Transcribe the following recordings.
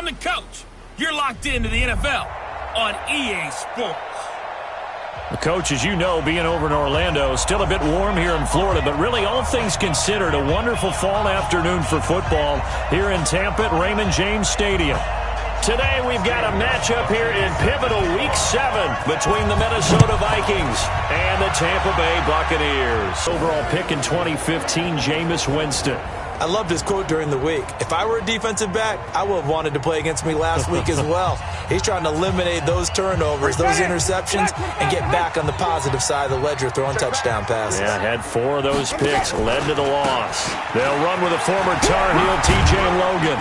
I'm the coach. You're locked into the NFL on EA Sports. The coach, as you know, being over in Orlando, still a bit warm here in Florida, but really all things considered, a wonderful fall afternoon for football here in Tampa at Raymond James Stadium. Today we've got a matchup here in pivotal Week 7 between the Minnesota Vikings and the Tampa Bay Buccaneers. Overall pick in 2015, Jameis Winston. I loved his quote during the week. If I were a defensive back, I would have wanted to play against me last week as well. He's trying to eliminate those turnovers, those interceptions, and get back on the positive side of the ledger throwing touchdown passes. Yeah, had 4 of those picks, led to the loss. They'll run with a former Tar Heel, TJ Logan.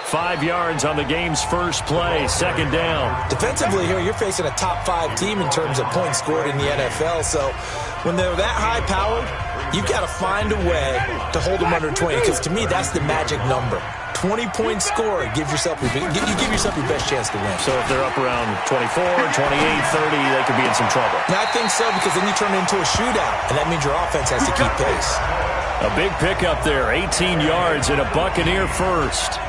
5 yards on the game's first play, second down. Defensively here, you're facing a top 5 team in terms of points scored in the NFL, so when they're that high-powered, you've got to find a way to hold them under 20, because to me, that's the magic number. 20-point score, give yourself your best chance to win. So if they're up around 24, 28, 30, they could be in some trouble. And I think so, because then you turn it into a shootout, and that means your offense has to keep pace. A big pickup there, 18 yards and a Buccaneer first.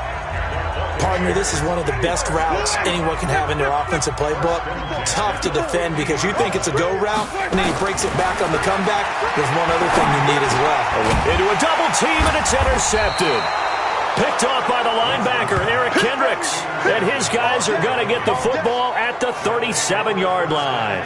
Partner, this is one of the best routes anyone can have in their offensive playbook. Tough to defend because you think it's a go route, and then he breaks it back on the comeback. There's one other thing you need as well. Into a double team, and it's intercepted. Picked off by the linebacker, Eric Kendricks. And his guys are going to get the football at the 37-yard line.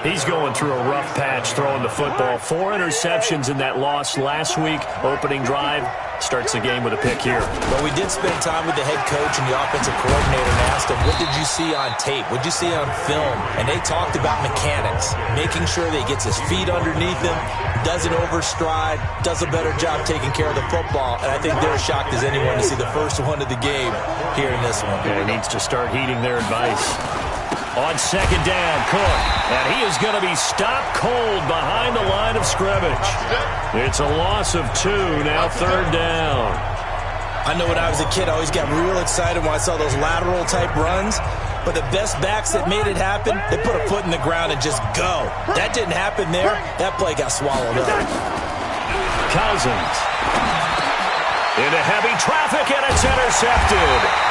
He's going through a rough patch throwing the football. 4 interceptions in that loss last week. Opening drive starts the game with a pick here. Well, we did spend time with the head coach and the offensive coordinator and asked him, what did you see on tape? What did you see on film? And they talked about mechanics, making sure that he gets his feet underneath him, doesn't overstride, does a better job taking care of the football. And I think they're as shocked as anyone to see the first one of the game here in this one. Yeah, he needs to start heeding their advice. On second down, Cook. And he is going to be stopped cold behind the line of scrimmage. It's a loss of 2, now third down. I know when I was a kid, I always got real excited when I saw those lateral-type runs. But the best backs that made it happen, they put a foot in the ground and just go. That didn't happen there. That play got swallowed up. Cousins. Into heavy traffic, and it's intercepted.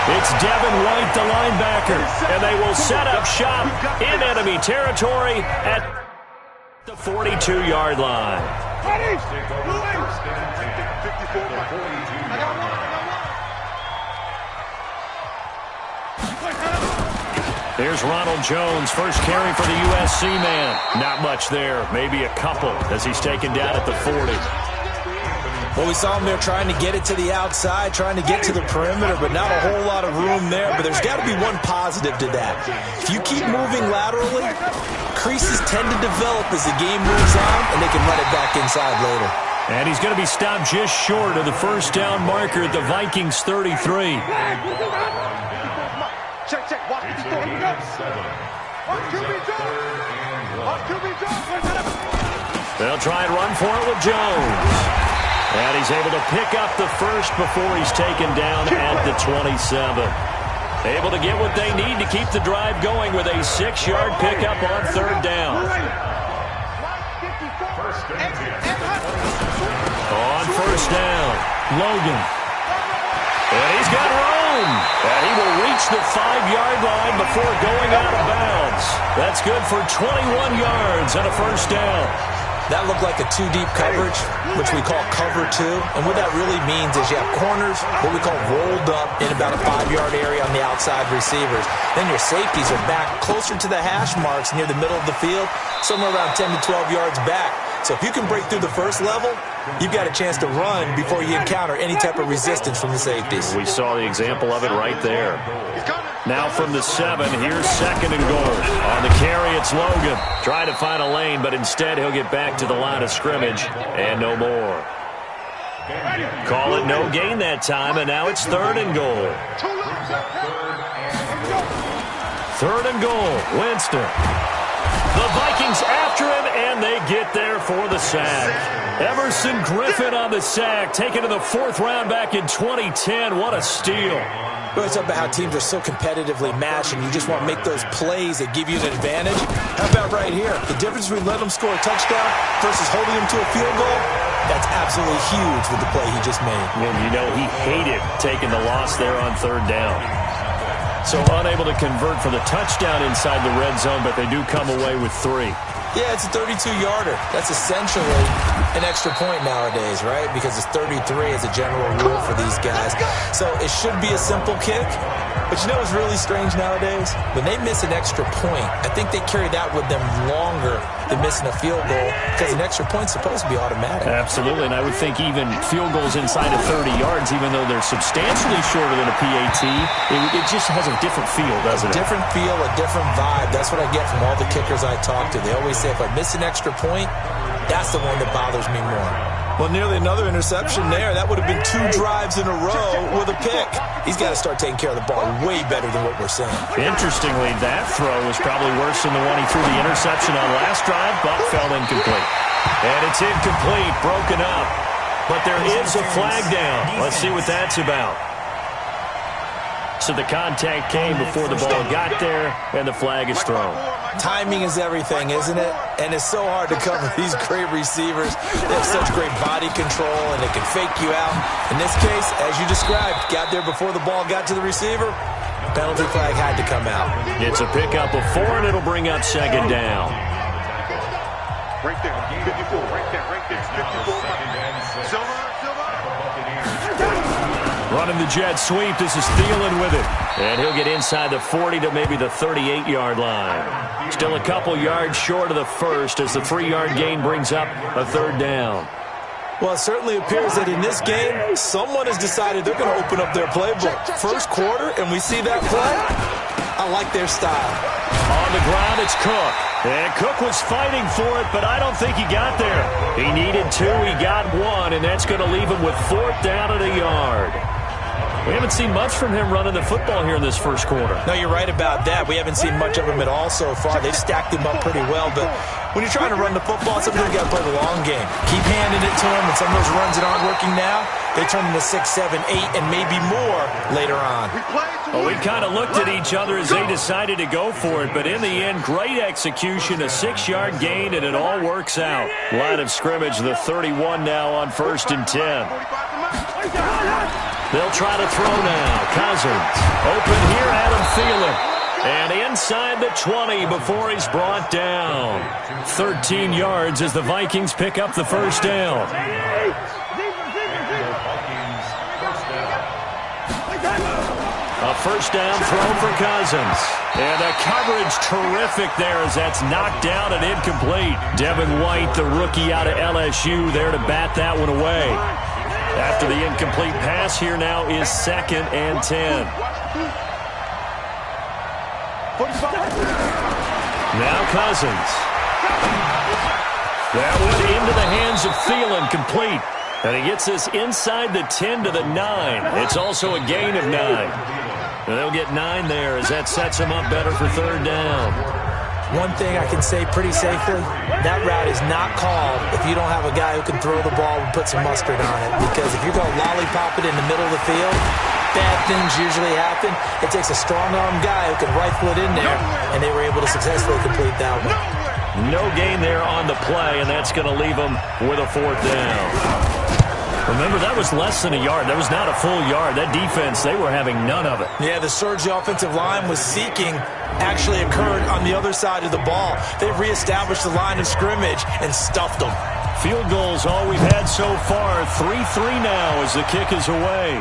It's Devin White, the linebacker, and they will set up shop in enemy territory at the 42-yard line. Here's Ronald Jones, first carry for the USC man. Not much there, maybe a couple as he's taken down at the 40. Well, we saw him there trying to get it to the outside, trying to get to the perimeter, but not a whole lot of room there. But there's got to be one positive to that. If you keep moving laterally, creases tend to develop as the game moves on, and they can run it back inside later. And he's going to be stopped just short of the first down marker at the Vikings 33. Check. Watch me go. They'll try and run for it with Jones. And he's able to pick up the first before he's taken down at the 27. Able to get what they need to keep the drive going with a 6-yard pickup on third down. On first down, Logan. And he's got room. And he will reach the 5-yard line before going out of bounds. That's good for 21 yards and a first down. That looked like a 2-deep coverage, which we call cover 2. And what that really means is you have corners, what we call rolled up in about a 5-yard area on the outside receivers. Then your safeties are back closer to the hash marks near the middle of the field, somewhere around 10 to 12 yards back. So if you can break through the first level, you've got a chance to run before you encounter any type of resistance from the safeties. We saw the example of it right there. Now from the 7, here's second and goal. On the carry, it's Logan. Trying to find a lane, but instead he'll get back to the line of scrimmage and no more. Call it no gain that time, and now it's third and goal. Third and goal, Winston. The Vikings after him, And they get there for the sack. Emerson Griffin on the sack, taken to the 4th round back in 2010. What a steal. Well, it's about how teams are so competitively matched, and you just want to make those plays that give you an advantage. How about right here? The difference between letting them score a touchdown versus holding them to a field goal, that's absolutely huge with the play he just made. And you know he hated taking the loss there on 3rd down. So unable to convert for the touchdown inside the red zone, but they do come away with 3. Yeah, it's a 32-yarder. That's essentially an extra point nowadays, right? Because it's 33 as a general rule for these guys. So it should be a simple kick. But you know what's really strange nowadays? When they miss an extra point, I think they carry that with them longer than missing a field goal because an extra point's supposed to be automatic. Absolutely, and I would think even field goals inside of 30 yards, even though they're substantially shorter than a PAT, it just has a different feel, doesn't it? A different feel, a different vibe. That's what I get from all the kickers I talk to. They always say, if I miss an extra point, that's the one that bothers me more. Well, nearly another interception there. That would have been 2 drives in a row with a pick. He's got to start taking care of the ball way better than what we're seeing. Interestingly, that throw was probably worse than the one he threw the interception on last drive, but fell incomplete. And it's incomplete, broken up. But there is a flag down. Let's see what that's about. So the contact came before the ball got there, and the flag is thrown. Timing is everything, isn't it? And it's so hard to cover these great receivers. They have such great body control, and they can fake you out. In this case, as you described, got there before the ball got to the receiver. Penalty flag had to come out. It's a pickup of 4, and it'll bring up 2nd down. Right there, 54, right there, 54. Silva. Running the jet sweep. This is Thielen with it. And he'll get inside the 40 to maybe the 38-yard line. Still a couple yards short of the first as the 3-yard gain brings up a 3rd down. Well, it certainly appears that in this game, someone has decided they're going to open up their playbook. First quarter, and we see that play. I like their style. On the ground, it's Cook. And Cook was fighting for it, but I don't think he got there. He needed 2, he got 1, and that's going to leave him with 4th down at a yard. We haven't seen much from him running the football here in this first quarter. No, you're right about that. We haven't seen much of him at all so far. They've stacked him up pretty well, but when you're trying to run the football, sometimes you got to play the long game. Keep handing it to him, and some of those runs that aren't working now, they turn into 6, 7, 8, and maybe more later on. Well, we kind of looked at each other as they decided to go for it, but in the end, great execution, a 6-yard gain, and it all works out. Line of scrimmage, the 31 now on 1st and 10. They'll try to throw now. Cousins. Open here, Adam Thielen. And inside the 20 before he's brought down. 13 yards as the Vikings pick up the 1st down. A 1st down throw for Cousins. And the coverage terrific there as that's knocked down and incomplete. Devin White, the rookie out of LSU, there to bat that one away. After the incomplete pass, here now is 2nd and 10. Now Cousins. That went into the hands of Thielen, complete. And he gets this inside the 10 to the 9. It's also a gain of 9. And they'll get 9 there as that sets him up better for 3rd down. One thing I can say pretty safely, that route is not called if you don't have a guy who can throw the ball and put some mustard on it. Because if you're going to lollipop it in the middle of the field, bad things usually happen. It takes a strong-arm guy who can rifle it in there, and they were able to successfully complete that one. No gain there on the play, and that's going to leave them with a 4th down. Remember, that was less than a yard. That was not a full yard. That defense, they were having none of it. Yeah, the surge the offensive line was seeking actually occurred on the other side of the ball. They reestablished the line of scrimmage and stuffed them. Field goals, all we've had so far. 3-3 now as the kick is away.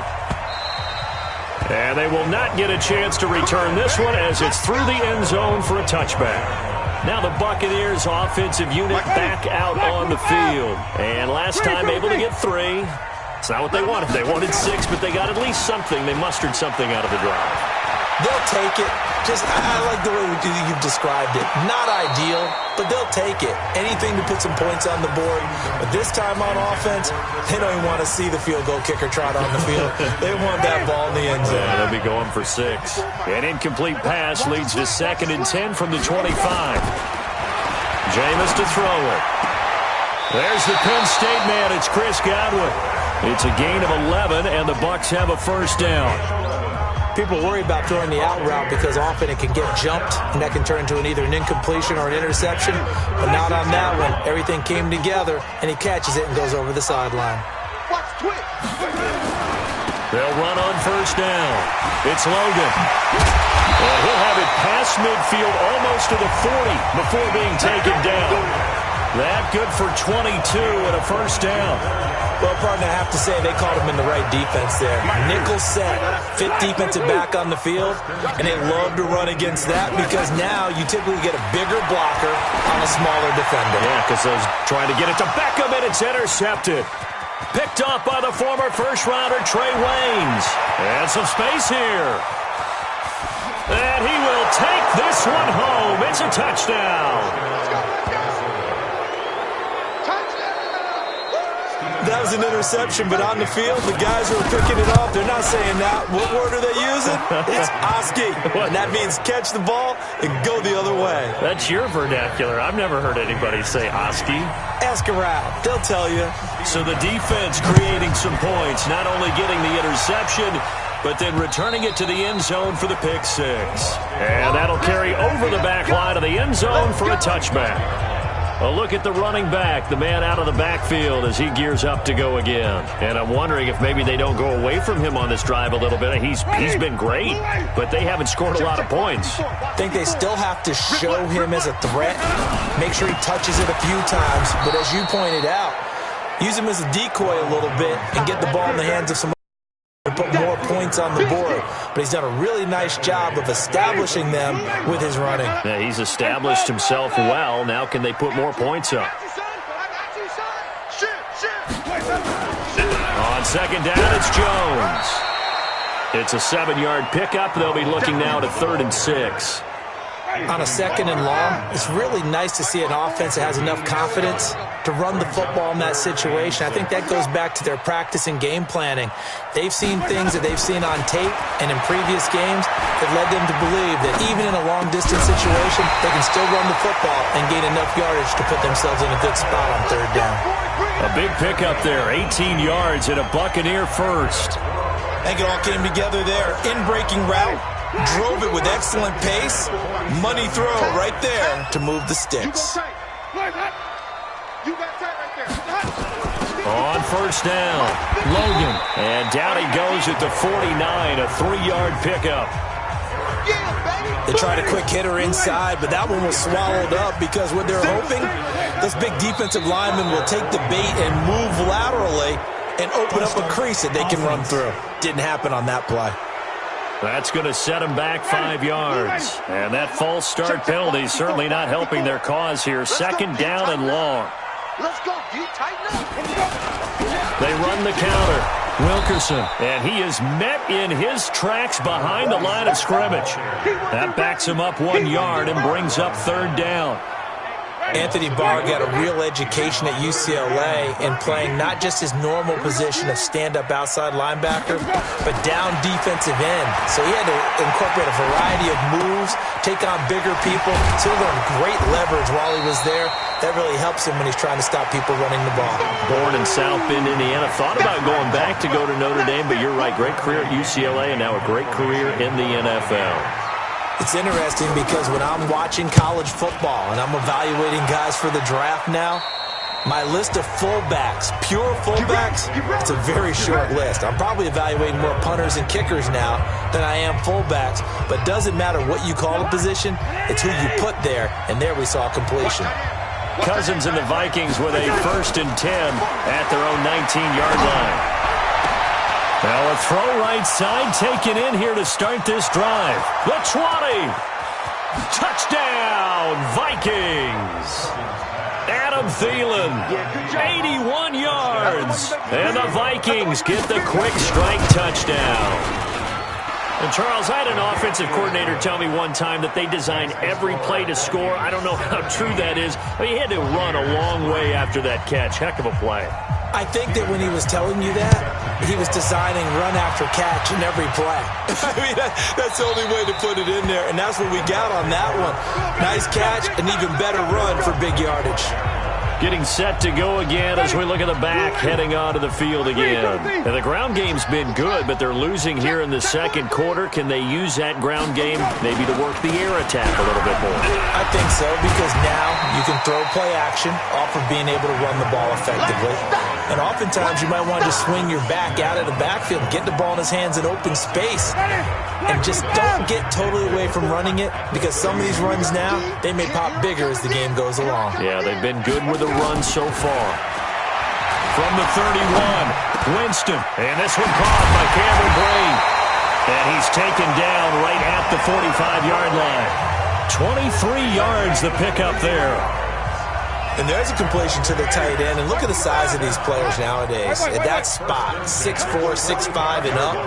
And they will not get a chance to return this one as it's through the end zone for a touchback. Now the Buccaneers offensive unit back out on the field. And last time able to get 3. It's not what they wanted. They wanted 6, but they got at least something. They mustered something out of the drive. They'll take it. I like the way you've described it. Not ideal, but they'll take it. Anything to put some points on the board. But this time on offense, they don't even want to see the field goal kicker trot on the field. They want that ball in the end zone. Yeah, they'll be going for 6. An incomplete pass leads to 2nd and 10 from the 25. Jameis to throw it. There's the Penn State man. It's Chris Godwin. It's a gain of 11, and the Bucs have a first down. People worry about throwing the out route because often it can get jumped, and that can turn into either an incompletion or an interception. But not on that one. Everything came together, and he catches it and goes over the sideline. They'll run on first down. It's Logan. And he'll have it past midfield almost to the 40 before being taken down. That good for 22 and a first down. Well, partner, I have to say they called him in the right defense there. Nickel set, fit defensive back on the field, and they love to run against that because now you typically get a bigger blocker on a smaller defender. Yeah, because those trying to get it to Beckham, and it's intercepted. Picked off by the former first-rounder Trey Waynes. And some space here. And he will take this one home. It's a touchdown. That was an interception, but on the field, the guys who are picking it off, they're not saying that. What word are they using? It's Oski. And that means catch the ball and go the other way. That's your vernacular. I've never heard anybody say Oski. Ask around. They'll tell you. So the defense creating some points, not only getting the interception, but then returning it to the end zone for the pick six. And that'll carry over the back line of the end zone for a touchback. A look at the running back, the man out of the backfield as he gears up to go again. And I'm wondering if maybe they don't go away from him on this drive a little bit. He's been great, but they haven't scored a lot of points. I think they still have to show him as a threat, make sure he touches it a few times. But as you pointed out, use him as a decoy a little bit and get the ball in the hands of some to put more points on the board. But he's done a really nice job of establishing them with his running. Yeah, he's established himself well. Now can they put more points up? On second down, it's Jones. It's a 7-yard pickup. They'll be looking now to 3rd and 6. On a 2nd and long, it's really nice to see an offense that has enough confidence to run the football in that situation. I think that goes back to their practice and game planning. They've seen things that they've seen on tape and in previous games that led them to believe that even in a long-distance situation, they can still run the football and gain enough yardage to put themselves in a good spot on 3rd down. A big pickup there, 18 yards and a Buccaneer first. I think it all came together there. In-breaking route. Drove it with excellent pace. Money throw right there to move the sticks. On first down, Logan. And down he goes at the 49, a 3-yard pickup. They tried a quick hitter inside, but that one was swallowed up because what they're hoping, this big defensive lineman will take the bait and move laterally and open up a crease that they can run through. Didn't happen on that play. That's going to set them back 5 yards. And that false start penalty is certainly not helping their cause here. 2nd down and long. Let's go, D. Tighten up. They run the counter. Wilkerson. And he is met in his tracks behind the line of scrimmage. That backs him up 1 yard and brings up 3rd down. Anthony Barr got a real education at UCLA in playing not just his normal position of stand-up outside linebacker, but down defensive end. So he had to incorporate a variety of moves, take on bigger people. So he learned great leverage while he was there. That really helps him when he's trying to stop people running the ball. Born in South Bend, Indiana. Thought about going back to go to Notre Dame, but you're right. Great career at UCLA and now a great career in the NFL. It's interesting because when I'm watching college football and I'm evaluating guys for the draft now, my list of fullbacks, pure fullbacks, it's a very short list. I'm probably evaluating more punters and kickers now than I am fullbacks, but doesn't matter what you call a position, it's who you put there, and there we saw completion. Cousins and the Vikings with a 1st and 10 at their own 19-yard line. Now a throw right side taken in here to start this drive. The 20. Touchdown, Vikings. Adam Thielen, 81 yards. And the Vikings get the quick strike touchdown. And Charles, I had an offensive coordinator tell me one time that they design every play to score. I don't know how true that is. But he had to run a long way after that catch. Heck of a play. I think that when he was telling you that, he was designing run after catch in every play. I mean, that's the only way to put it in there, and that's what we got on that one. Nice catch, an even better run for big yardage. Getting set to go again as we look at the back heading onto the field again. And the ground game's been good, but they're losing here in the second quarter. Can they use that ground game maybe to work the air attack a little bit more? I think so, because now you can throw play action off of being able to run the ball effectively. And oftentimes you might want to just swing your back out of the backfield, get the ball in his hands in open space, and just don't get totally away from running it, because some of these runs now, they may pop bigger as the game goes along. Yeah, they've been good with the run so far. From the 31, Winston. And this one caught by Cameron Brate. And he's taken down right at the 45-yard line. 23 yards the pickup there. And there's a completion to the tight end. And look at the size of these players nowadays. At that spot, 6'4", 6'5", and up.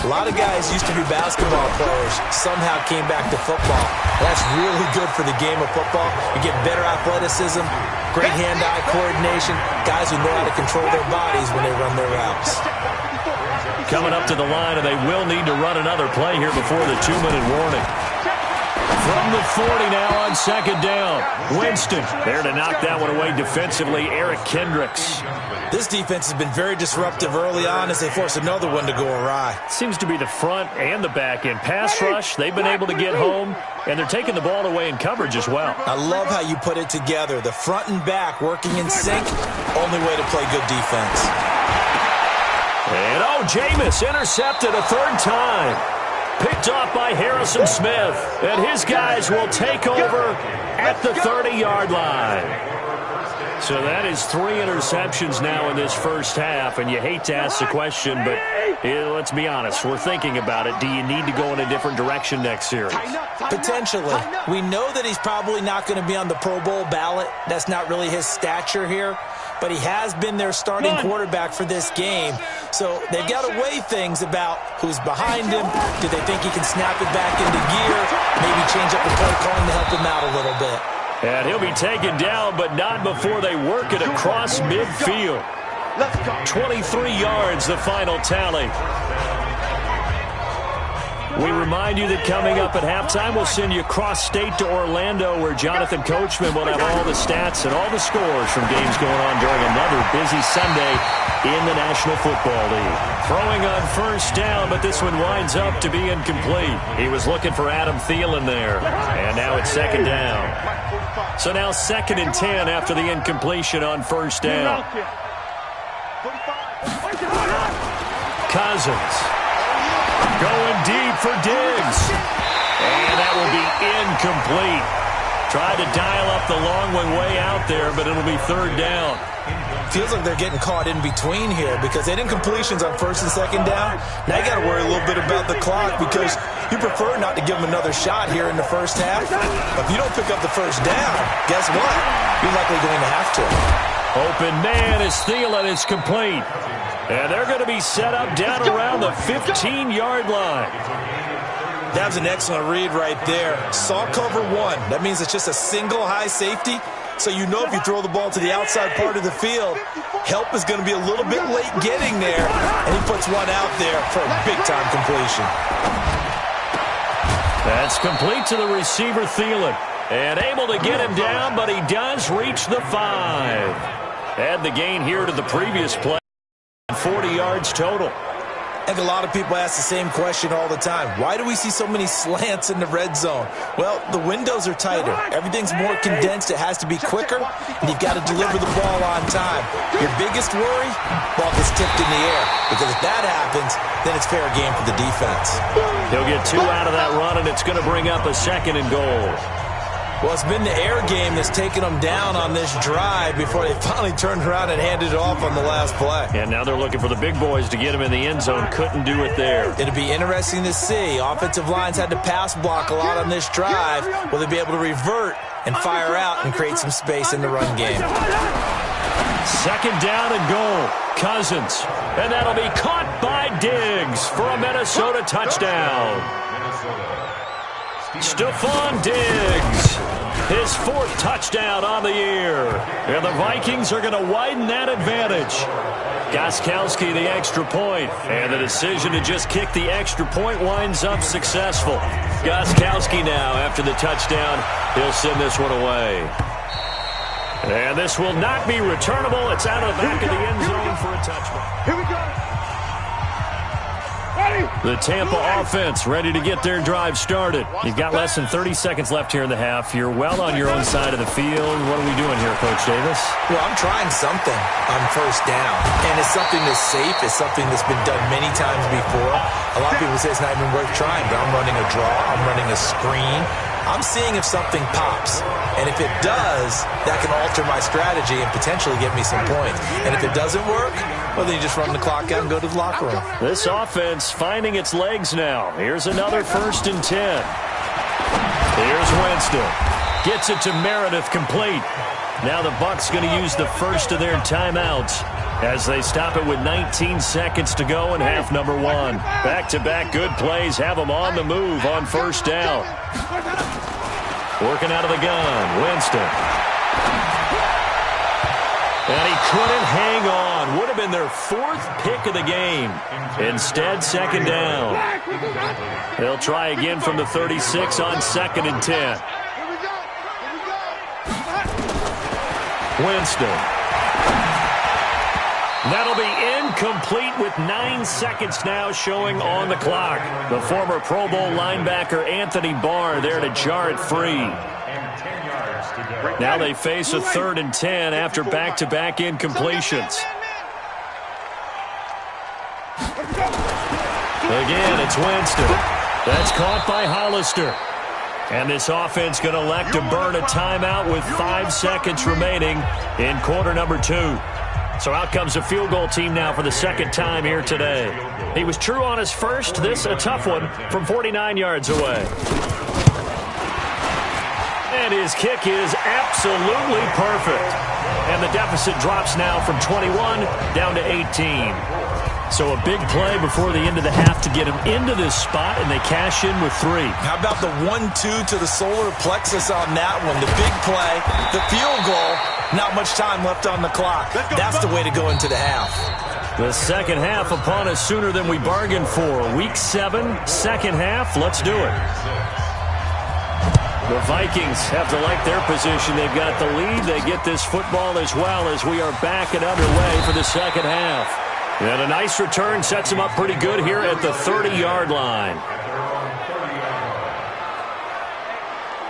A lot of guys used to be basketball players, somehow came back to football. And that's really good for the game of football. You get better athleticism, great hand-eye coordination, guys who know how to control their bodies when they run their routes. Coming up to the line, and they will need to run another play here before the 2-minute warning. From the 40 now on second down. Winston there to knock that one away defensively. Eric Kendricks. This defense has been very disruptive early on as they force another one to go awry. Seems to be the front and the back end. Pass rush, they've been able to get home, and they're taking the ball away in coverage as well. I love how you put it together. The front and back working in sync, only way to play good defense. And Jameis intercepted a third time. Picked off by Harrison Smith. And his guys will take over at the 30-yard line. So that is 3 interceptions now in this first half. And you hate to ask the question, but let's be honest. We're thinking about it. Do you need to go in a different direction next series? Potentially. We know that he's probably not going to be on the Pro Bowl ballot. That's not really his stature here. But he has been their starting quarterback for this game. So they've got to weigh things about who's behind him. Do they think he can snap it back into gear? Maybe change up the play calling to help him out a little bit. And he'll be taken down, but not before they work it across midfield. 23 yards, the final tally. We remind you that coming up at halftime, we'll send you cross-state to Orlando, where Jonathan Coachman will have all the stats and all the scores from games going on during another busy Sunday in the National Football League. Throwing on first down, but this one winds up to be incomplete. He was looking for Adam Thielen there, and now it's second down. So now 2nd and 10 after the incompletion on first down. Cousins. Going deep for Diggs. And that will be incomplete. Tried to dial up the long one way out there, but it'll be third down. Feels like they're getting caught in between here because they had incompletions on first and second down. Now you got to worry a little bit about the clock because you prefer not to give them another shot here in the first half. But if you don't pick up the first down, guess what? You're likely going to have to. Open man is Thielen. It's complete. And they're going to be set up down around the 15-yard line. That was an excellent read right there. Saw cover one. That means it's just a single high safety. So you know if you throw the ball to the outside part of the field, help is going to be a little bit late getting there. And he puts one out there for a big-time completion. That's complete to the receiver, Thielen. And able to get him down, but he does reach the 5. Add the gain here to the previous play. 40 yards total. I think a lot of people ask the same question all the time. Why do we see so many slants in the red zone? Well, the windows are tighter. Everything's more condensed. It has to be quicker, and you've got to deliver the ball on time. Your biggest worry? Ball gets tipped in the air. Because if that happens, then it's fair game for the defense. He'll get 2 out of that run, and it's going to bring up a 2nd and goal. Well, it's been the air game that's taken them down on this drive before they finally turned around and handed it off on the last play. And now they're looking for the big boys to get him in the end zone. Couldn't do it there. It'll be interesting to see. Offensive lines had to pass block a lot on this drive. Will they be able to revert and fire out and create some space in the run game? 2nd down and goal. Cousins. And that'll be caught by Diggs for a Minnesota touchdown. Stephon Diggs His 4th touchdown on the year. And the Vikings are going to widen that advantage. Gostkowski the extra point, and the decision to just kick the extra point winds up successful. Gostkowski now, after the touchdown, he'll send this one away. And this will not be returnable. It's out of the back of the end zone for a touchback. Here we go. The Tampa offense ready to get their drive started. You've got less than 30 seconds left here in the half. You're well on your own side of the field. What are we doing here, Coach Davis? Well, I'm trying something on first down. And it's something that's safe. It's something that's been done many times before. A lot of people say it's not even worth trying, but I'm running a draw. I'm running a screen. I'm seeing if something pops. And if it does, that can alter my strategy and potentially get me some points. And if it doesn't work, well, then you just run the clock out and go to the locker room. This offense finding its legs now. Here's another 1st and 10. Here's Winston. Gets it to Meredith, complete. Now the Bucs going to use the first of their timeouts as they stop it with 19 seconds to go in half number 1. Back-to-back good plays have them on the move on first down. Working out of the gun, Winston. And he couldn't hang on. Would have been their 4th pick of the game. Instead, 2nd down. They'll try again from the 36 on 2nd and 10. Winston. That'll be incomplete with 9 seconds now showing on the clock. The former Pro Bowl linebacker Anthony Barr there to jar it free. Now they face a 3rd and 10 after back-to-back incompletions. Again, it's Winston. That's caught by Hollister. And this offense going to elect to burn a timeout with 5 seconds remaining in quarter number 2. So out comes a field goal team now for the 2nd time here today. He was true on his first. This a tough one from 49 yards away. And his kick is absolutely perfect. And the deficit drops now from 21 down to 18. So a big play before the end of the half to get him into this spot, and they cash in with 3. How about the 1-2 to the solar plexus on that one? The big play, the field goal, not much time left on the clock. That's the way to go into the half. The second half upon us sooner than we bargained for. Week 7, second half. Let's do it. The Vikings have to like their position. They've got the lead. They get this football as well as we are back and underway for the second half. And a nice return sets him up pretty good here at the 30-yard line.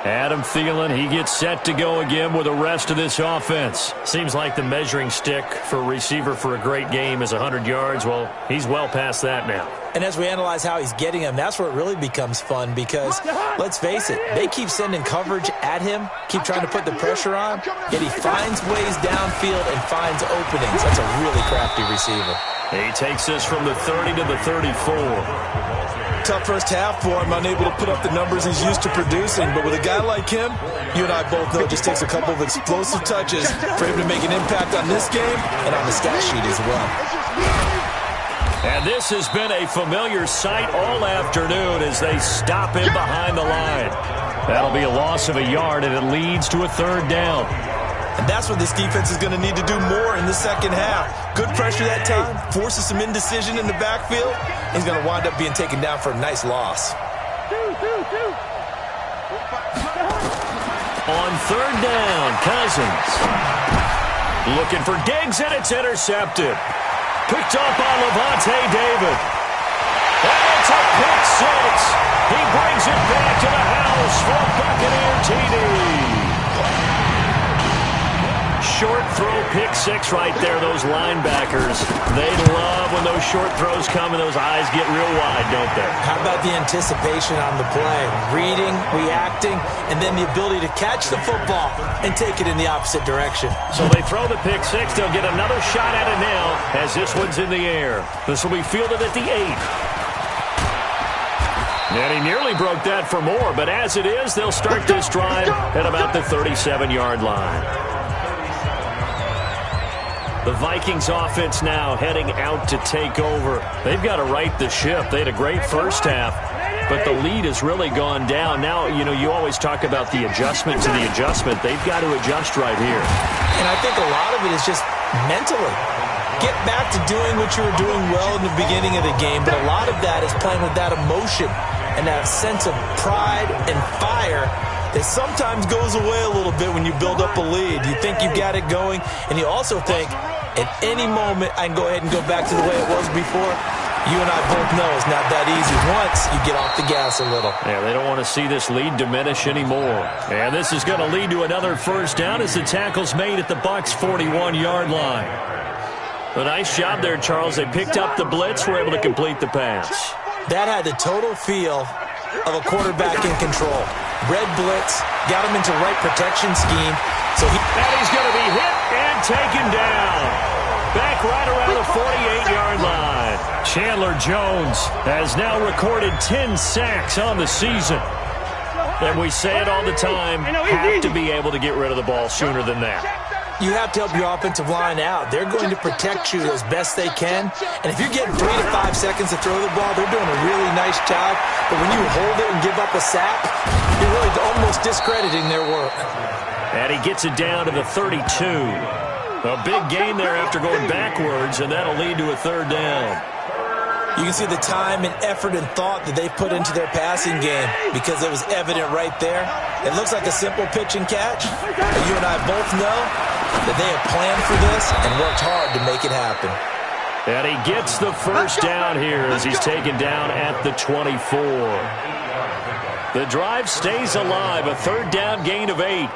Adam Thielen, he gets set to go again with the rest of this offense. Seems like the measuring stick for a receiver for a great game is 100 yards. Well, he's well past that now. And as we analyze how he's getting them, that's where it really becomes fun because, let's face it, they keep sending coverage at him, keep trying to put the pressure on, yet he finds ways downfield and finds openings. That's a really crafty receiver. He takes this from the 30 to the 34. Tough first half for him, unable to put up the numbers he's used to producing. But with a guy like him, you and I both know it just takes a couple of explosive touches for him to make an impact on this game and on the stat sheet as well. And this has been a familiar sight all afternoon as they stop him behind the line. That'll be a loss of a yard, and it leads to a 3rd down. And that's what this defense is going to need to do more in the second half. Good pressure that time, forces some indecision in the backfield. He's going to wind up being taken down for a nice loss. On 3rd down, Cousins. Looking for Diggs, and it's intercepted. Picked up by Levante David. And it's a pick 6. He brings it back to the house for Buccaneer TD. Short throw pick 6 right there. Those linebackers, they love when those short throws come and those eyes get real wide, don't they? How about the anticipation on the play? Reading, reacting, and then the ability to catch the football and take it in the opposite direction. So they throw the pick 6. They'll get another shot at it now as this one's in the air. This will be fielded at the 8. And he nearly broke that for more, but as it is, they'll start this drive at about the 37-yard line. The Vikings offense now heading out to take over. They've got to right the ship. They had a great first half. but the lead has really gone down. Now, you always talk about the adjustment to the adjustment. They've got to adjust right here. And I think a lot of it is just mentally. Get back to doing what you were doing well in the beginning of the game, but a lot of that is playing with that emotion and that sense of pride and fire that sometimes goes away a little bit when you build up a lead. You think you got it going, and you also think, at any moment, I can go ahead and go back to the way it was before. You and I both know it's not that easy once you get off the gas a little. Yeah, they don't want to see this lead diminish anymore. And this is going to lead to another first down as the tackle's made at the Bucs' 41-yard line. A nice job there, Charles. They picked up the blitz, were able to complete the pass. That had the total feel of a quarterback in control. Red blitz, got him into right protection scheme. And he's going to be hit and taken down. Back right around the 48-yard line. Chandler Jones has now recorded 10 sacks on the season. And we say it all the time, have to be able to get rid of the ball sooner than that. You have to help your offensive line out. They're going to protect you as best they can. And if you're getting 3 to 5 seconds to throw the ball, they're doing a really nice job. But when you hold it and give up a sack, you're really almost discrediting their work. And he gets it down to the 32. A big gain there after going backwards, and that'll lead to a third down. You can see the time and effort and thought that they put into their passing game because it was evident right there. It looks like a simple pitch and catch, but you and I both know that they have planned for this and worked hard to make it happen. And he gets the first down here as he's taken down at the 24. The drive stays alive, a third down gain of 8.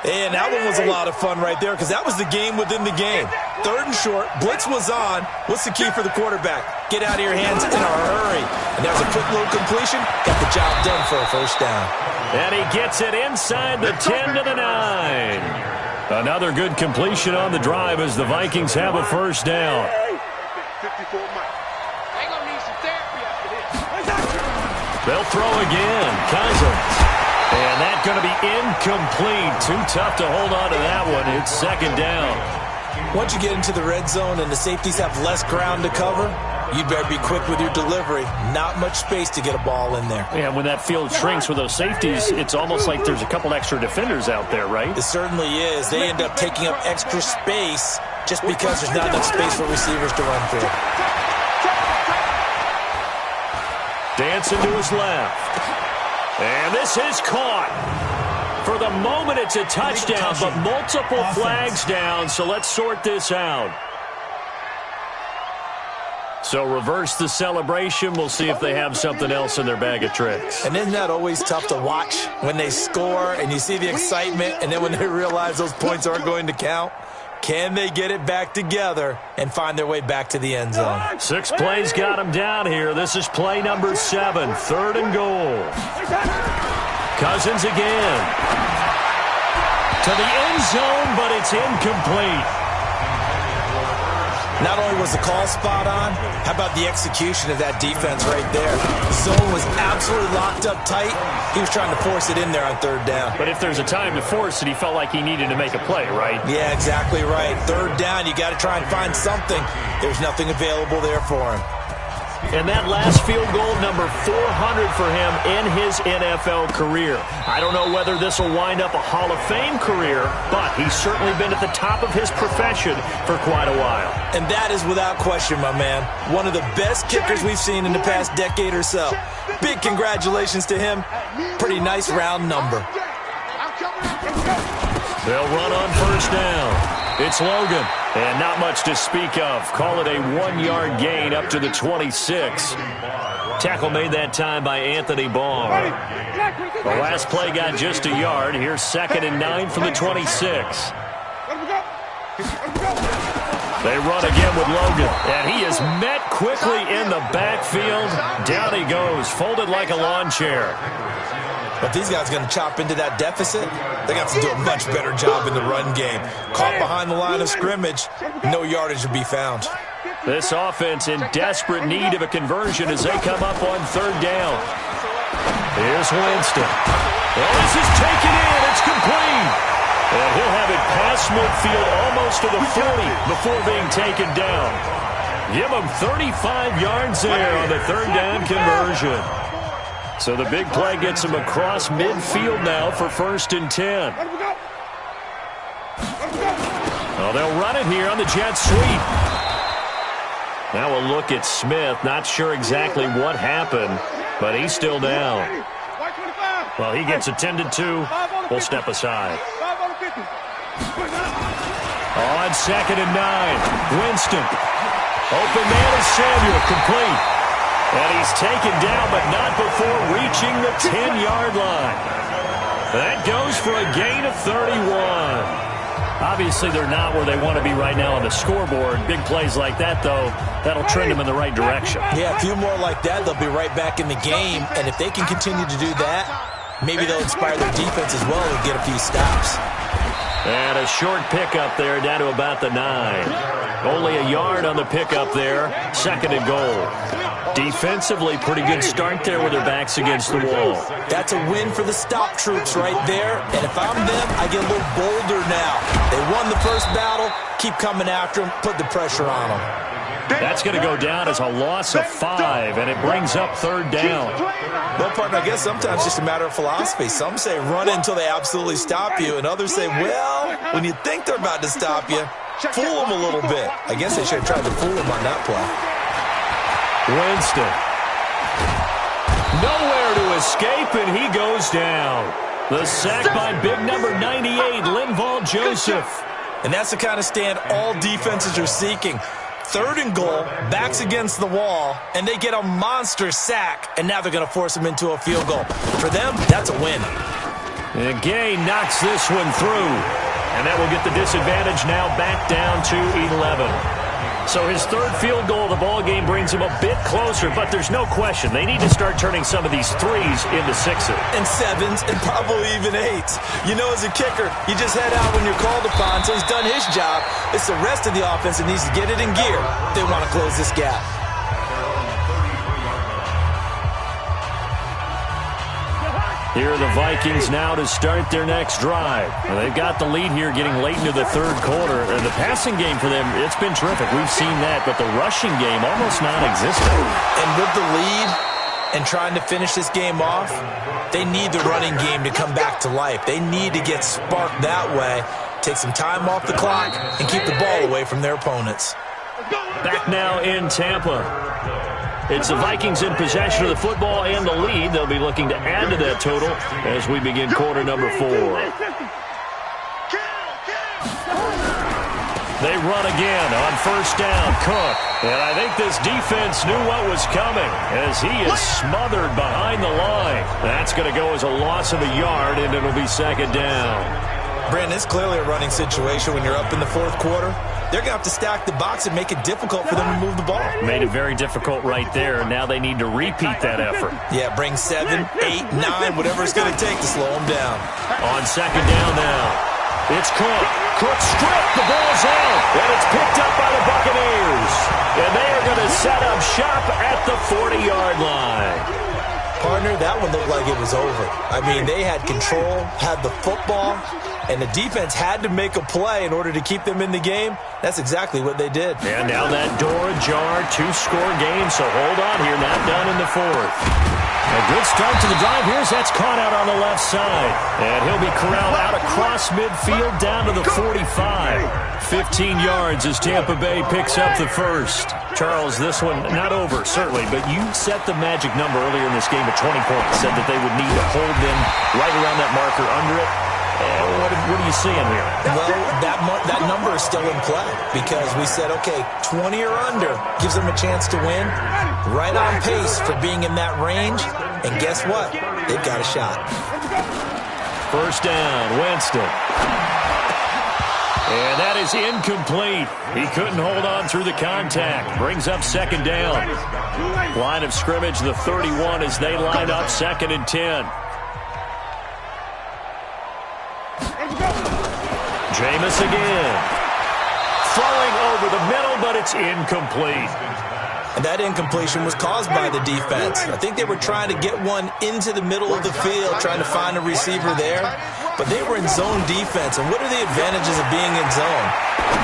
And that one was a lot of fun right there because that was the game within the game. Third and short, blitz was on. What's the key for the quarterback? Get out of your hands in a hurry. And there's a quick little completion. Got the job done for a first down. And he gets it inside the 10 to the 9. Another good completion on the drive as the Vikings have a first down. They'll throw again. Cousins. And that's going to be incomplete. Too tough to hold on to that one. It's second down. Once you get into the red zone and the safeties have less ground to cover, you better be quick with your delivery. Not much space to get a ball in there. Yeah, when that field shrinks with those safeties, it's almost like there's a couple extra defenders out there, right? It certainly is. They end up taking up extra space just because there's not enough space for receivers to run through. Dancing to his left. And this is caught. For the moment, it's a touchdown, but multiple flags down, so let's sort this out. So reverse the celebration. We'll see if they have something else in their bag of tricks. And isn't that always tough to watch when they score and you see the excitement, and then when they realize those points aren't going to count? Can they get it back together and find their way back to the end zone? 6 plays got them down here. This is play number 7, 3rd and goal. Cousins again. To the end zone, but it's incomplete. Not only was the call spot on, how about the execution of that defense right there? Zone was absolutely locked up tight. He was trying to force it in there on 3rd down. But if there's a time to force it, he felt like he needed to make a play, right? Yeah, exactly right. 3rd down, you got to try and find something. There's nothing available there for him. And that last field goal, number 400 for him in his NFL career. I don't know whether this will wind up a Hall of Fame career, but he's certainly been at the top of his profession for quite a while. And that is without question, my man. One of the best kickers we've seen in the past decade or so. Big congratulations to him. Pretty nice round number. They'll run on first down. It's Logan, and not much to speak of. Call it a 1-yard gain up to the 26. Tackle made that time by Anthony Barr. The last play got just a yard. Here's 2nd and 9 from the 26. They run again with Logan, and he is met quickly in the backfield. Down he goes, folded like a lawn chair. But these guys are going to chop into that deficit. They got to do a much better job in the run game. Caught behind the line of scrimmage, no yardage to be found. This offense in desperate need of a conversion as they come up on 3rd down. Here's Winston. Well, this is taken in. It's complete. And he'll have it past midfield almost to the 40 before being taken down. Give him 35 yards there on the 3rd down conversion. So the big play gets him across midfield now for 1st and 10. Oh, they'll run it here on the jet sweep. Now we'll look at Smith. Not sure exactly what happened, but he's still down. Well, he gets attended to. We'll step aside. On 2nd and 9. Winston. Open man is Samuel. Complete. And he's taken down, but not before reaching the 10-yard line. That goes for a gain of 31. Obviously, they're not where they want to be right now on the scoreboard. Big plays like that, though, that'll trend them in the right direction. Yeah, a few more like that, they'll be right back in the game. And if they can continue to do that, maybe they'll inspire their defense as well and get a few stops. And a short pickup there down to about the 9. Only a yard on the pickup there. 2nd and goal. Defensively, pretty good start there with their backs against the wall. That's a win for the stop troops right there. And if I'm them, I get a little bolder now. They won the first battle. Keep coming after them. Put the pressure on them. That's going to go down as a loss of 5, and it brings up 3rd down. Well, partner, I guess sometimes it's just a matter of philosophy. Some say run until they absolutely stop you, and others say, well, when you think they're about to stop you, fool them a little bit. I guess they should have tried to fool them on that play. Winston. Nowhere to escape, and he goes down. The sack by big number 98, Linval Joseph. And that's the kind of stand all defenses are seeking. 3rd and goal, backs against the wall, and they get a monster sack, and now they're going to force them into a field goal. For them, that's a win. And Gay knocks this one through, and that will get the disadvantage now back down to 11. So his 3rd field goal of the ball game brings him a bit closer, but there's no question they need to start turning some of these 3s into 6s. And 7s, and probably even 8s. You know, as a kicker, you just head out when you're called upon, so he's done his job. It's the rest of the offense that needs to get it in gear. They want to close this gap. Here are the Vikings now to start their next drive. Well, they've got the lead here getting late into the 3rd quarter. And the passing game for them, it's been terrific. We've seen that, but the rushing game almost non-existent. And with the lead and trying to finish this game off, they need the running game to come back to life. They need to get sparked that way, take some time off the clock, and keep the ball away from their opponents. Back now in Tampa. It's the Vikings in possession of the football and the lead. They'll be looking to add to that total as we begin quarter number 4. They run again on 1st down. Cook. And I think this defense knew what was coming as he is smothered behind the line. That's going to go as a loss of a yard, and it'll be 2nd down. Brandon, it's clearly a running situation when you're up in the 4th quarter. They're going to have to stack the box and make it difficult for them to move the ball. Made it very difficult right there. Now they need to repeat that effort. Yeah, bring 7, 8, 9, whatever it's going to take to slow them down. On 2nd down now. It's Cook. Cook stripped. The ball's out. And it's picked up by the Buccaneers. And they are going to set up shop at the 40-yard line. Partner, that one looked like it was over. I mean, they had control, had the football, and the defense had to make a play in order to keep them in the game. That's exactly what they did. And now that door ajar, 2-score game, so hold on here, not done in the 4th. A good start to the drive. Here's that's caught out on the left side. And he'll be corralled out across midfield down to the 45. 15 yards as Tampa Bay picks up the 1st. Charles, this one not over, certainly, but you set the magic number earlier in this game at 20 points. Said that they would need to hold them right around that marker under it. What are you seeing here? Well, that number is still in play because we said, okay, 20 or under gives them a chance to win. Right on pace for being in that range. And guess what? They've got a shot. 1st down, Winston. And that is incomplete. He couldn't hold on through the contact. Brings up 2nd down. Line of scrimmage, the 31 as they line up 2nd and 10. Jameis again. Throwing over the middle, but it's incomplete. And that incompletion was caused by the defense. I think they were trying to get one into the middle of the field, trying to find a receiver there. but they were in zone defense. And what are the advantages of being in zone?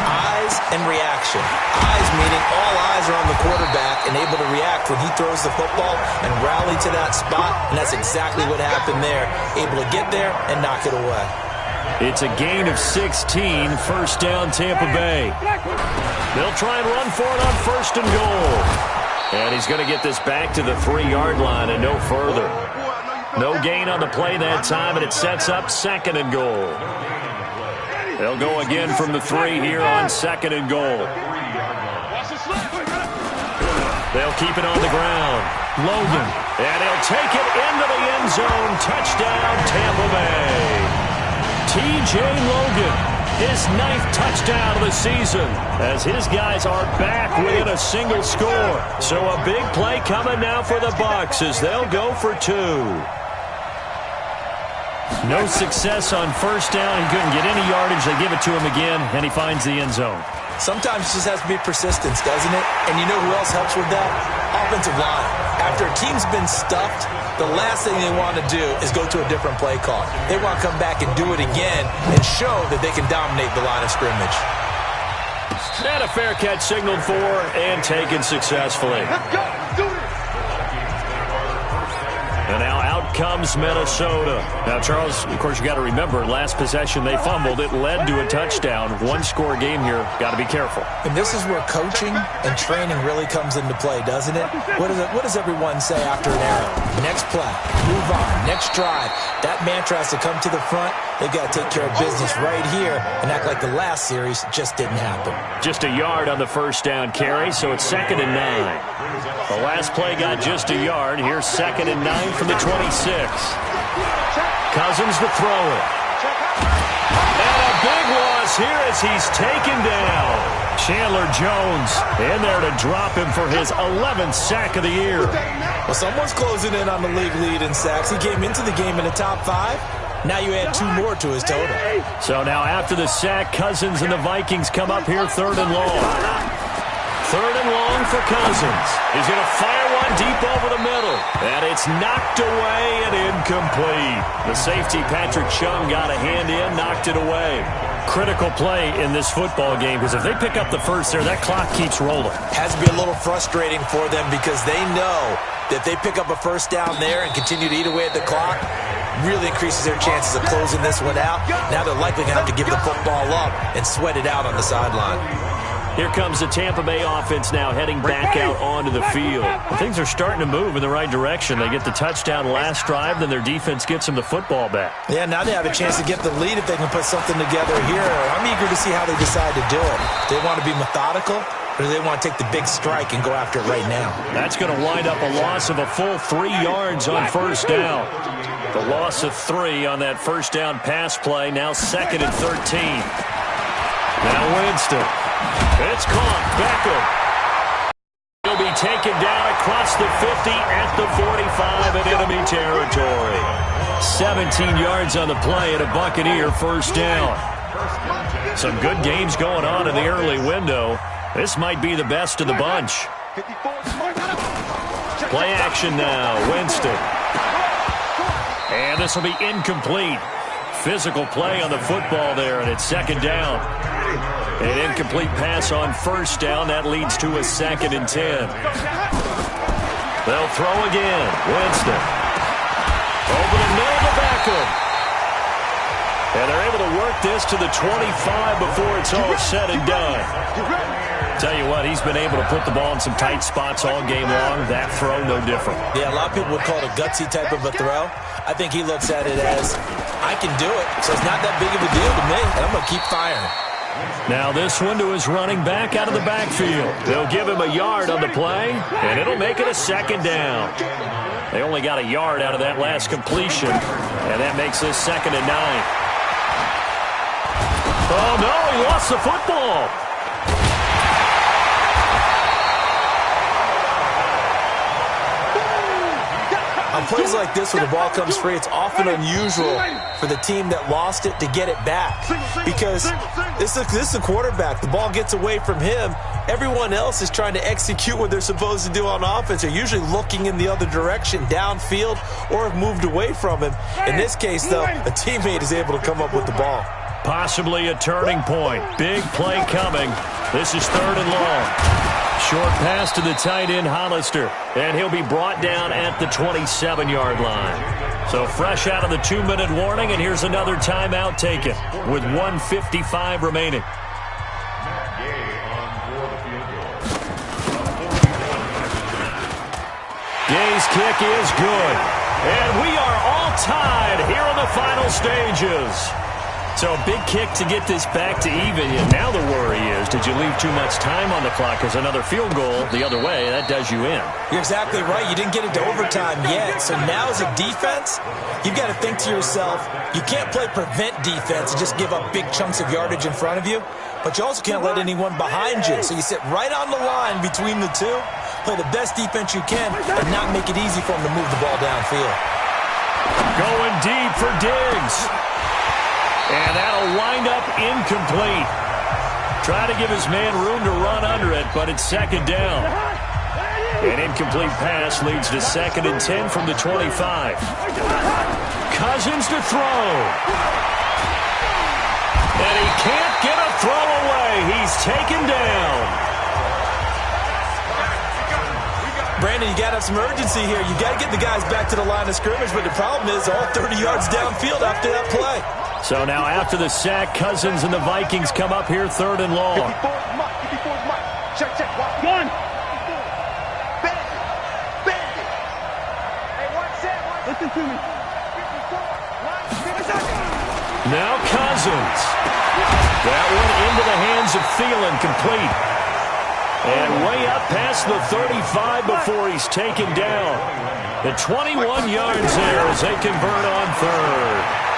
Eyes and reaction. Eyes meaning all eyes are on the quarterback and able to react when he throws the football and rally to that spot, and that's exactly what happened there. Able to get there and knock it away. It's a gain of 16, first down Tampa Bay. They'll try and run for it on first and goal. And he's going to get this back to the 3-yard line and no further. No gain on the play that time, and it sets up second and goal. They'll go again from the 3 here on second and goal. They'll keep it on the ground. Logan. And he'll take it into the end zone. Touchdown, Tampa Bay. T.J. Logan, his 9th touchdown of the season, as his guys are back within a single score. So a big play coming now for the Bucs as they'll go for 2. No success on first down. He couldn't get any yardage. They give it to him again, and he finds the end zone. Sometimes it just has to be persistence, doesn't it? And you know who else helps with that? Offensive line. After a team's been stuffed, the last thing they want to do is go to a different play call. They want to come back and do it again and show that they can dominate the line of scrimmage. And a fair catch signaled for and taken successfully. Let's go. Do it. And now out comes Minnesota. Now, Charles, of course, you got to remember, last possession they fumbled. It led to a touchdown. One-score game here. Got to be careful. And this is where coaching and training really comes into play, doesn't it? What does everyone say after an error? Next play, move on, next drive. That mantra has to come to the front. They've got to take care of business right here and act like the last series just didn't happen. Just a yard on the first down carry, so it's 2nd and 9. The last play got just a yard. Here's 2nd and 9 from the 26. Cousins to throw it. And a big loss here as he's taken down. Chandler Jones in there to drop him for his 11th sack of the year. Well, someone's closing in on the league lead in sacks. He came into the game in the top 5. Now you add 2 more to his total. So now after the sack, Cousins and the Vikings come up here 3rd and long. 3rd and long for Cousins. He's going to fire one deep over the middle. And it's knocked away and incomplete. The safety, Patrick Chung, got a hand in, knocked it away. Critical play in this football game because if they pick up the first there, that clock keeps rolling. Has to be a little frustrating for them because they know that if they pick up a first down there and continue to eat away at the clock, really increases their chances of closing this one out. Now they're likely going to have to give the football up and sweat it out on the sideline. Here comes the Tampa Bay offense now heading back out onto the field. Things are starting to move in the right direction. They get the touchdown last drive, then their defense gets them the football back. Yeah, now they have a chance to get the lead if they can put something together here. I'm eager to see how they decide to do it. Do they want to be methodical, or do they want to take the big strike and go after it right now? That's going to wind up a loss of a full 3 yards on first down. The loss of 3 on that first down pass play, now 2nd and 13. Now Winston. It's caught. Beckham. He'll be taken down across the 50 at the 45 in enemy territory. 17 yards on the play and a Buccaneer first down. Some good games going on in the early window. This might be the best of the bunch. Play action now. Winston. And this will be incomplete. Physical play on the football there, and it's 2nd down. An incomplete pass on first down. That leads to a 2nd and 10. They'll throw again. Winston. Over the middle to Beckham. And they're able to work this to the 25 before it's all said and done. Tell you what, he's been able to put the ball in some tight spots all game long. That throw, no different. Yeah, a lot of people would call it a gutsy type of a throw. I think he looks at it as, I can do it, so it's not that big of a deal to me, and I'm going to keep firing. Now this one to his running back out of the backfield. They'll give him a yard on the play, and it'll make it a 2nd down. They only got a yard out of that last completion, and that makes this 2nd and 9. Oh, no, he lost the football. I Now, plays like this where the ball comes free, it's often unusual for the team that lost it to get it back. Because this is the quarterback. The ball gets away from him. Everyone else is trying to execute what they're supposed to do on offense. They're usually looking in the other direction, downfield, or have moved away from him. In this case, though, a teammate is able to come up with the ball. Possibly a turning point. Big play coming. This is 3rd and long. Short pass to the tight end, Hollister. And he'll be brought down at the 27-yard line. So fresh out of the 2-minute warning, and here's another timeout taken with 1:55 remaining. Gay's kick is good. And we are all tied here in the final stages. So a big kick to get this back to even. And now the worry is, did you leave too much time on the clock? Because another field goal the other way, that does you in. You're exactly right. You didn't get into overtime yet. So now as a defense, you've got to think to yourself, you can't play prevent defense and just give up big chunks of yardage in front of you. But you also can't let anyone behind you. So you sit right on the line between the two, play the best defense you can, and not make it easy for them to move the ball downfield. Going deep for Diggs. And that'll wind up incomplete. Try to give his man room to run under it, but it's 2nd down. An incomplete pass leads to 2nd and 10 from the 25. Cousins to throw. And he can't get a throw away. He's taken down. Brandon, you got to have some urgency here. You got to get the guys back to the line of scrimmage, but the problem is all 30 yards downfield after that play. So now after the sack, Cousins and the Vikings come up here 3rd and long. 54 is Mike. Check. Watch. Gun. Bandit. Hey, watch that. Listen to me. 54. Now Cousins. That one into the hands of Thielen, complete. And way up past the 35 before he's taken down. The 21 yards there as they convert on 3rd.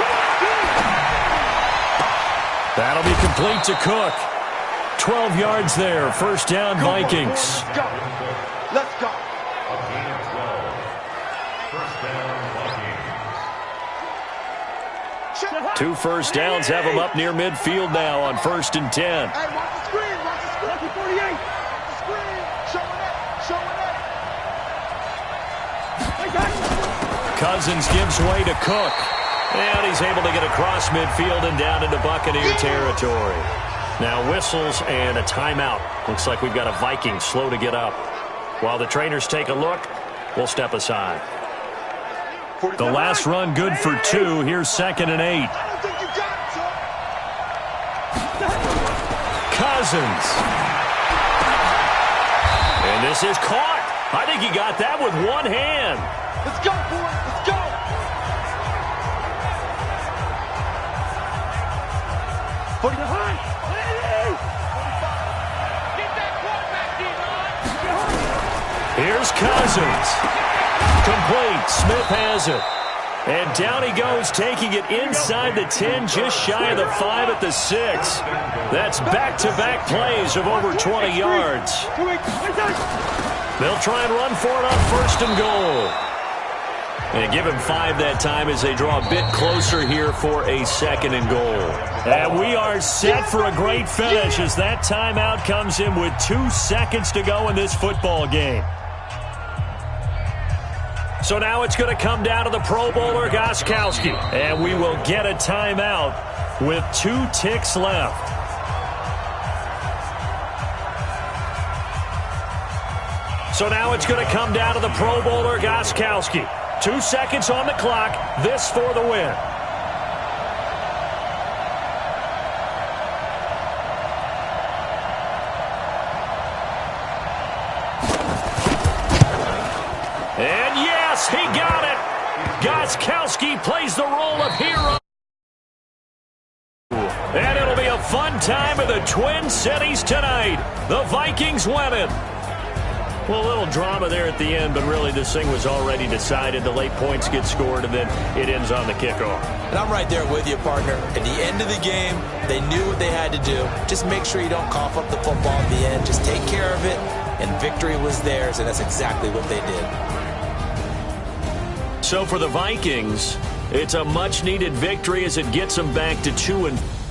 That'll be complete to Cook. 12 yards there. 1st down, Vikings. Let's go. 2 first downs have them up near midfield now on 1st and 10. Hey, watch the screen. Watch the screen. 48. Watch the screen. Showing that. Cousins gives way to Cook. And he's able to get across midfield and down into Buccaneer territory. Now whistles and a timeout. Looks like we've got a Viking slow to get up. While the trainers take a look, we'll step aside. The last run good for 2. Here's 2nd and 8. Cousins. And this is caught. I think he got that with one hand. Let's go, boys. Let's go. Put it behind. Get that quarterback, D-line. Here's Cousins. Complete. Smith has it. And down he goes, taking it inside the 10, just shy of the 5 at the 6. That's back-to-back plays of over 20 yards. They'll try and run for it on 1st and goal. And give him 5 that time as they draw a bit closer here for a 2nd and goal. And we are set for a great finish as that timeout comes in with 2 seconds to go in this football game. So now it's going to come down to the Pro Bowler, Gostkowski. And we will get a timeout with 2 ticks left. So now it's going to come down to the Pro Bowler, Gostkowski. 2 seconds on the clock. This for the win. And yes, he got it. Gostkowski plays the role of hero. And it'll be a fun time in the Twin Cities tonight. The Vikings win it. Well, a little drama there at the end, but really this thing was already decided. The late points get scored, and then it ends on the kickoff. And I'm right there with you, partner. At the end of the game, they knew what they had to do. Just make sure you don't cough up the football at the end. Just take care of it, and victory was theirs, and that's exactly what they did. So for the Vikings, it's a much-needed victory as it gets them back to 2-4.